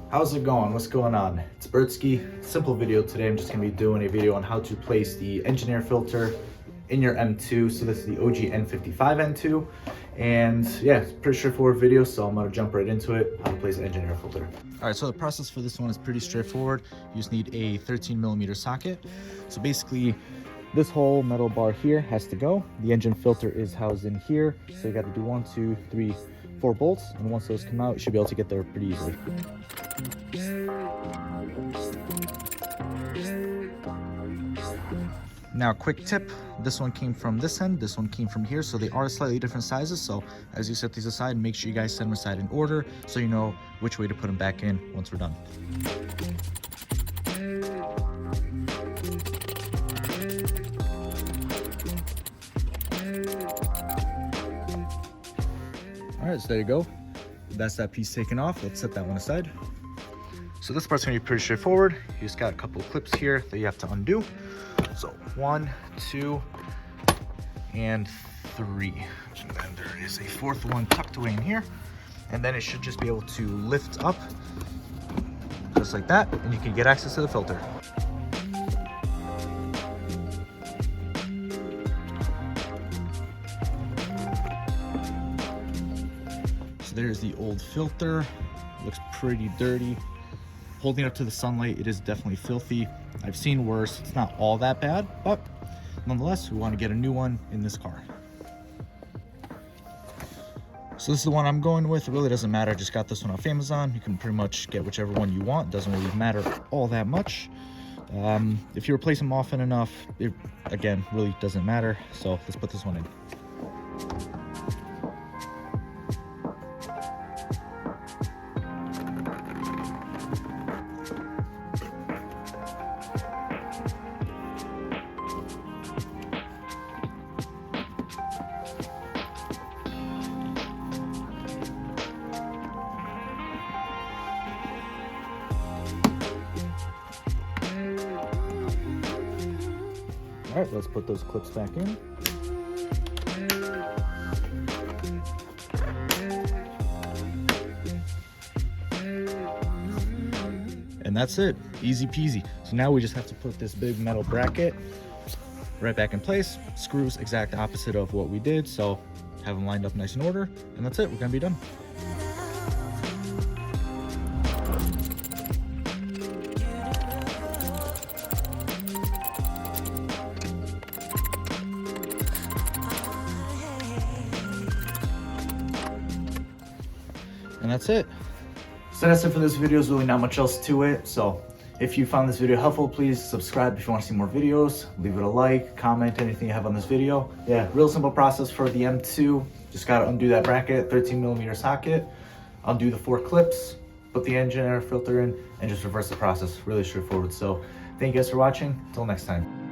How's it going? What's going on? It's Bertsky. Simple video today. I'm just going to be doing a video on how to place the engine air filter in your M2. So this is the OG N55 M2. And yeah, it's a pretty straightforward video, so I'm going to jump right into it, how to place an engine air filter. All right, so the process for this one is pretty straightforward. You just need a 13mm socket. So basically, this whole metal bar here has to go. The engine filter is housed in here. So you got to do 1, 2, 3, 4 bolts. And once those come out, you should be able to get there pretty easily. Now, quick tip, this one came from this end, this one came from here, so they are slightly different sizes. So as you set these aside, make sure you guys set them aside in order so you know which way to put them back in once we're done. All right, so there you go. That's that piece taken off. Let's set that one aside. So this part's gonna be pretty straightforward. You just got a couple of clips here that you have to undo. So 1, 2, and 3. And then there is a 4th one tucked away in here. And then it should just be able to lift up just like that, and you can get access to the filter. So there's the old filter. Looks pretty dirty. Holding it up to the sunlight, it is definitely filthy. I've seen worse. It's not all that bad, but nonetheless, we want to get a new one in this car. So this is the one I'm going with. It really doesn't matter. I just got this one off Amazon. You can pretty much get whichever one you want. It doesn't really matter all that much. If you replace them often enough, it again really doesn't matter. So let's put this one in. All right, let's put those clips back in. And that's it, easy peasy. So now we just have to put this big metal bracket right back in place. Screws exact opposite of what we did, so have them lined up nice in order, and that's it, we're gonna be done. And that's it. So that's it for this video. There's really not much else to it. So if you found this video helpful, please subscribe if you want to see more videos. Leave it a like, comment anything you have on this video. Yeah, real simple process for the M2. Just got to undo that bracket, 13mm socket, undo the 4 clips, put the engine air filter in, and just reverse the process. Really straightforward. So thank you guys for watching. Until next time.